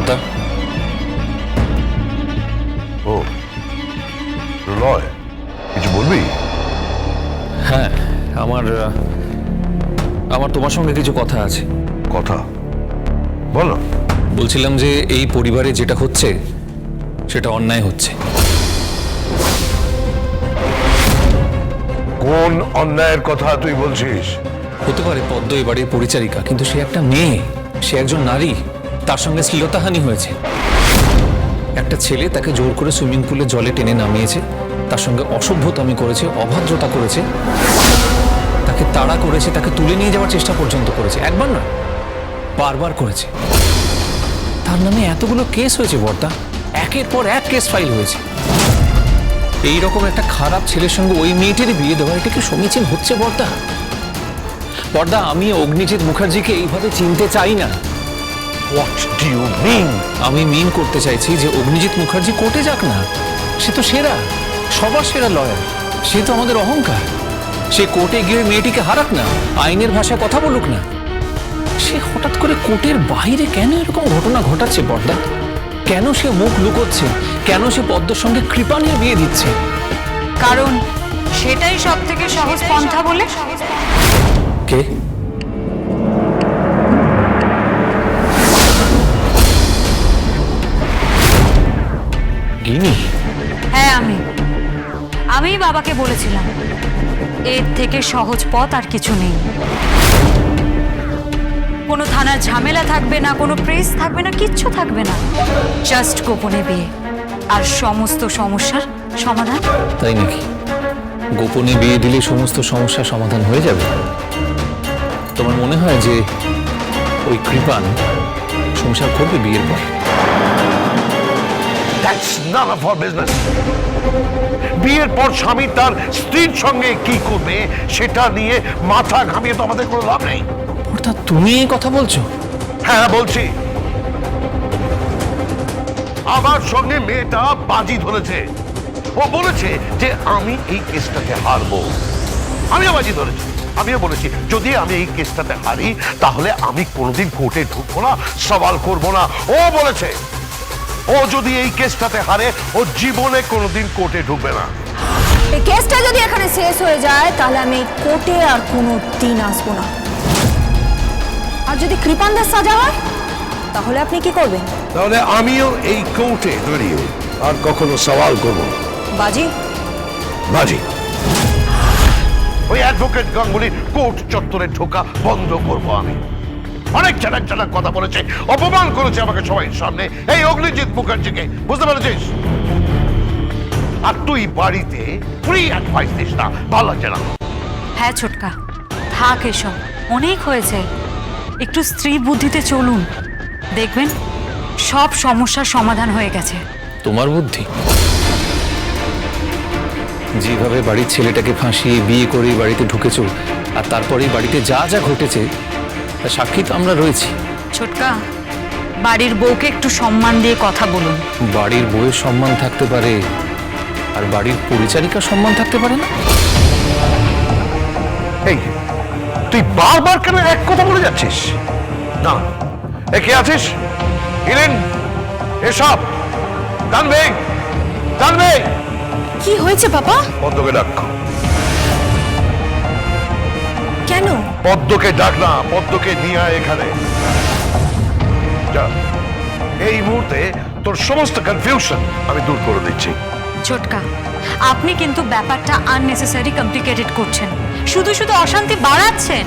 বর্দা। ও প্রলয়, কিছু বলবি? হ্যাঁ, আমার তোমার সঙ্গে কিছু কথা আছে। কথা বলো। বলছিলাম যে এই পরিবারে যেটা হচ্ছে সেটা অন্যায় হচ্ছে। কোন অন্যায়ের কথা তুই বলছিস? হতে পারে পদ্ম এই বাড়ির পরিচারিকা, কিন্তু সে একটা মেয়ে, সে একজন নারী, তার সঙ্গে শ্লীলতাহানি হয়েছে। একটা ছেলে তাকে জোর করে সুইমিং পুলে জলে টেনে নামিয়েছে, তার সঙ্গে অসভ্যতামি করেছে, অভদ্রতা করেছে, তাকে তাড়া করেছে, তাকে তুলে নিয়ে যাওয়ার চেষ্টা পর্যন্ত করেছে। একবার না, বারবার করেছে। তার নামে এতগুলো কেস হয়েছে বর্দা, একের পর এক কেস ফাইল হয়েছে। এইরকম একটা খারাপ ছেলের সঙ্গে ওই মেয়েটির বিয়ে দেওয়া, এটা কি সমীচীন হচ্ছে বর্দা? বর্দা, আমি অগ্নিজিৎ মুখার্জিকে এইভাবে চিনতে চাই না। What do you mean? আমি মিন করতে চাইছি যে অগ্নিজিৎ মুখার্জি কোর্টে যাক না। সে তো সেরা, সবার সেরা লয়ার, সে তো আমাদের অহংকার। সে কোর্টে গিয়ে মেয়েটিকে হারাক না, আইনের ভাষায় কথা বলুক না। সে হঠাৎ করে কোর্টের বাইরে কেন এরকম ঘটনা ঘটাচ্ছে বর্দা? কেন সে মুখ লুকোচ্ছে? কেন সে পদ্মর সঙ্গে কৃপা নিয়ে বিয়ে দিচ্ছে? কারণ সেটাই সব থেকে সহজ পন্থা বলে। কে? গিনি? হ্যাঁ, আমি বাবাকে বলেছিলাম এর থেকে সহজ পথ আর কিছু নেই। কোনো থানার ঝামেলা থাকবে না, কোনো প্রেস থাকবে না, কিচ্ছু থাকবে না। জাস্ট গোপনে বিয়ে আর সমস্ত সমস্যার সমাধান। তাই নাকি? গোপনে বিয়ে দিলে সমস্ত সমস্যার সমাধান হয়ে যাবে? তোমার মনে হয় যে ওই কৃপান সংসার করবে বিয়ের পর? That's not of our business. বিয়ের পর স্বামী তার স্ত্রীর সঙ্গে কি করবে সেটা নিয়ে মাথা ঘামিয়ে তো আমাদের কোনো লাভ নেই। অর্থাৎ তুমি এই কথা বলছো? হ্যাঁ বলছি। আমার সঙ্গে মেয়েটা বাজি ধরেছে। ও বলেছে যে আমি এই কেসটাতে হারবো। আমিও বাজি ধরেছি, আমিও বলেছি যদি আমি এই কেসটাতে হারি তাহলে আমি কোনোদিন কোর্টে ঢুকবো না, সওয়াল করবো না। ও বলেছে ও যদি এই কেসটাতে হারে ও জীবনে কোনোদিন কোর্টে ঢুকবে না। এই কেসটা যদি এখানে শেষ হয়ে যায় তাহলে আমি কোর্টে আর কোনো দিন আসবো না। আর যদি কৃপানদার সাজা হয় তাহলে আপনি কি করবেন? তাহলে আমিও এই কোর্টে দাঁড়িয়ে আর কখনো সওয়াল করব না। বাজি? বাজি। ওই অ্যাডভোকেট গাঙ্গুলির কোর্ট চত্বরে ঢোকা বন্ধ করব আমি। অনেক চালাক চালাক কথা বলেছে, অপমান করেছে আমাকে সবাই সামনে, এই অগ্নিজিৎ মুখার্জিকে, বুঝতে পেরেছিস? আর তুই বাড়িতে ফ্রি অ্যাডভাইস দিস না, ভালো লাগছে না। হ্যাঁ ছোটকা, থাক এসব, অনেক হয়েছে। একটু স্ত্রী বুদ্ধিতে চলুন, দেখবেন সব সমস্যার সমাধান হয়ে গেছে। তোমার বুদ্ধি? যেভাবে বাড়ির ছেলেটাকে ফাঁসিয়ে বিয়ে করে বাড়িতে ঢুকেছো, আর তারপরেই বাড়িতে যা যা ঘটেছে তার সাক্ষী তো আমরা রয়েছি। ছোটকা, বাড়ির বউকে একটু সম্মান দিয়ে কথা বলুন। বাড়ির বউয়ের সম্মান থাকতে পারে, আর বাড়ির পরিচারিকার সম্মান থাকতে পারে না? এই তুই বারবার কেন এক কথা বলে যাচ্ছিস? না, এ কে আছিস? হিরেন, এসব জানবে জানবে। কি হয়েছে বাবা? পদ্মকে ডাক। কেন? পদ্মকে ডাক না, পদ্মকে নিয়ে আয় এখানে। যা, এই মুহূর্তে তোর সমস্ত কনফিউশন আমি দূর করে দিচ্ছি। ছোটকা, আপনি কিন্তু ব্যাপারটা আননেসেসারি কমপ্লিকেটেড করছেন, শুধু শুধু অশান্তি বাড়াচ্ছেন।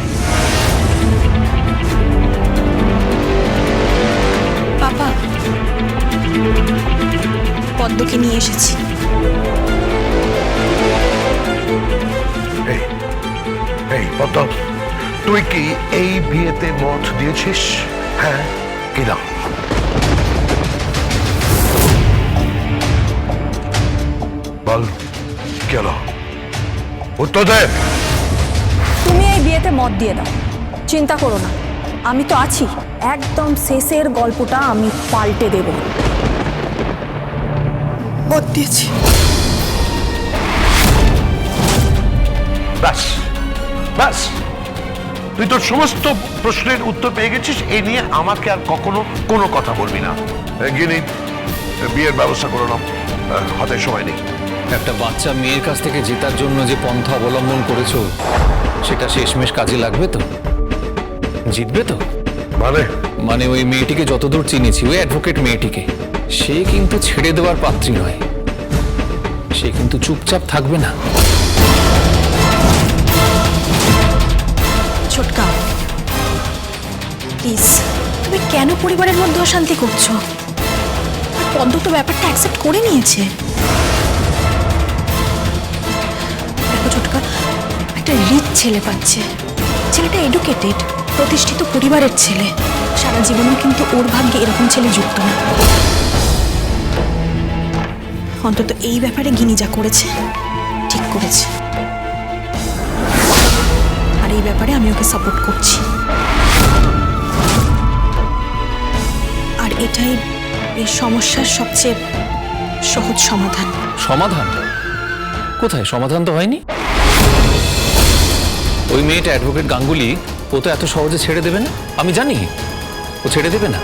বাবা, পদ্মকে নিয়ে এসেছি। এই এই পদ্ম, তুই কি এই বিয়েতে মত দিয়েছিস? হ্যাঁ কি না? বল, কেন? উত্তর দে। তুমি এই বিয়েতে মত দিয়ে দাও, চিন্তা করো না, আমি তো আছি। একদম শেষের গল্পটা আমি পাল্টে দেব। মত দিয়েছি। ব্যাস ব্যাস, তুই তোর সমস্ত প্রশ্নের উত্তর পেয়ে গেছিস, এই নিয়ে আমাকে আর কখনো কোনো কথা বলবি না। গিয়ে বিয়ের ব্যবস্থা করে নাও, হাতে সময় নেই। একটা বাচ্চা মেয়ের কাছ থেকে জেতার জন্য যে পন্থা অবলম্বন করেছো সেটা শেষমেশ কাজে লাগবে তো? জিতবে তো? মানে ওই মেয়েটিকে যতদূর চিনেছি, ওই অ্যাডভোকেট মেয়েটিকে, সে কিন্তু ছেড়ে দেওয়ার পাত্রী নয়। সে কিন্তু চুপচাপ থাকবে না। ছোটকা, প্লিজ, তুমি কেন পরিবারের মধ্যে অশান্তি করছো? পদ্ম তো ব্যাপারটা অ্যাকসেপ্ট করে নিয়েছে। দেখো ছোটকা, একটা রিচ ছেলে পাচ্ছে, ছেলেটা এডুকেটেড, প্রতিষ্ঠিত পরিবারের ছেলে। সারা জীবনে কিন্তু ওর ভাগ্যে এরকম ছেলে যুক্ত না। অন্তত এই ব্যাপারে গিনি যা করেছে ঠিক করেছে, আর এই ব্যাপারে আমি ওকে সাপোর্ট করছি। আর এটাই এই সমস্যার সবচেয়ে সহজ সমাধান। সমাধান কোথায়? সমাধান তো হয়নি। ওই মেয়েটা অ্যাডভোকেট গাঙ্গুলি, ও তো এত সহজে ছেড়ে দেবে না। আমি জানি ও ছেড়ে দেবে না।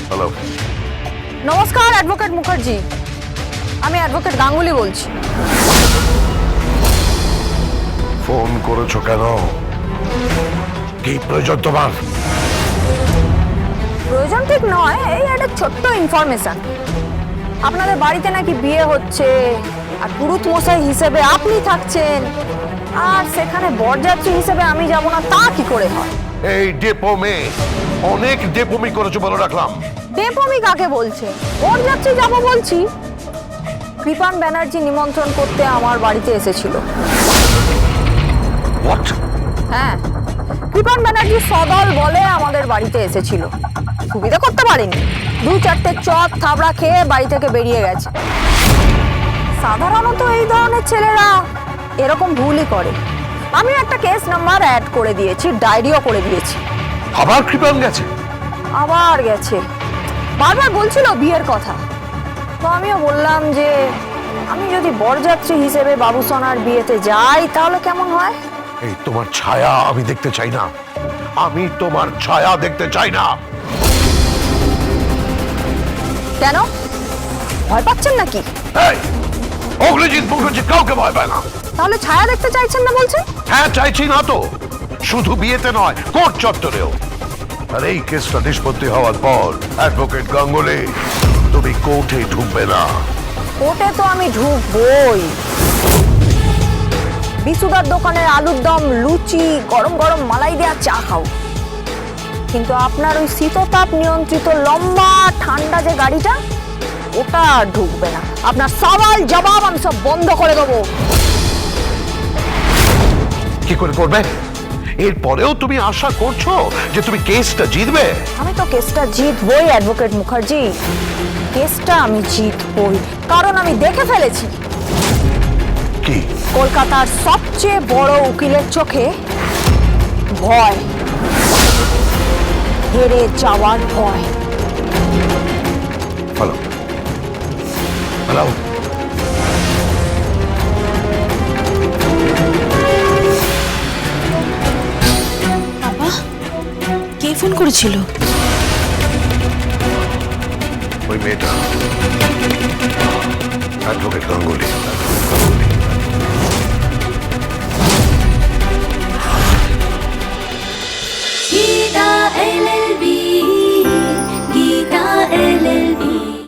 হ্যালো, নমস্কার অ্যাডভোকেট মুখার্জি, আমি অ্যাডভোকেট গাঙ্গুলি বলছি। ফোন করেছো কেন? কি প্রয়োজন তোমার? প্রয়োজন ঠিক নয়, এই একটা ছোট্ট ইনফরমেশন। আপনাদের বাড়িতে নাকি বিয়ে হচ্ছে, আর পুরুত মশাই হিসেবে আপনি থাকছেন, আর সেখানে বরযাত্রী হিসেবে আমি যাব না, তা কি করে হয়? এই ডেপো মেয়ে অনেক ডেপোমি করেছো বলে রাখলাম। দেবমি কাকে বলছে? বরযাত্রী যাব বলছি। কৃপান ব্যানার্জি নিমন্ত্রণ করতে আমার বাড়িতে এসেছিল। হোয়াট? হ্যাঁ, কৃপান ব্যানার্জি সদল বলে আমাদের বাড়িতে এসেছিল। সুবিধা করতে পারিনি, 2-4টে চট থাবড়া খেয়ে বাড়ি থেকে বেরিয়ে গেছে। সাধারণত এই ধরনের ছেলেরা এরকম ভুলই করে। আমি একটা কেস নাম্বার অ্যাড করে দিয়েছি, ডায়েরিও করে দিয়েছি। আবার কৃপান গেছে? আবার গেছে, বারবার বলছিল বিয়ের কথা। তো আমিও বললাম যে আমি যদি বরযাত্রী হিসেবে বাবুসোনার বিয়েতে যাই তাহলে কেমন হয়। এই তোমার ছায়া আমি দেখতে চাই না, আমি তোমার ছায়া দেখতে চাই না। কেন, ভয় পাচ্ছেন নাকি? এই অগ্নিজিৎ মুখার্জি কাউকে ভয় পায় না। তাহলে ছায়া দেখতে চাইছেন না বলছেন? হ্যাঁ, চাইছি না তো, শুধু বিয়েতে নয়, কোর্ট চত্বরেও। আর এই কেসটা নিষ্পত্তি হওয়ার পর অ্যাডভোকেট গাঙ্গুলি, তুমি কোর্টে ঢুকবে না। কোর্টে তো আমি ঢুকবই। বিশুদার দোকানের আলুর দম, লুচি, গরম গরম মালাই দেওয়া চা খাও, কিন্তু আপনার ওই শীততাপ নিয়ন্ত্রিত লম্বা ঠান্ডা যে গাড়িটা, ওটা আর ঢুকবে না। আপনার সওয়াল জবাব আমি সব বন্ধ করে দেবো। কি করে করবে? এরপরেও তুমি আশা করছো যে তুমি কেসটা জিতবে? আমি তো কেসটা জিতবই অ্যাডভোকেট মুখার্জি, কেসটা আমি জিতবই, কারণ আমি দেখে ফেলেছি কি? কলকাতার সবচেয়ে বড় উকিলের চোখে ভয়, হেরে যাওয়ার ভয়। হ্যালো হ্যালো, বাবা, কে ফোন করেছিল? ওই মেয়েটা, অ্যাডভোকেট গাঙ্গুলি।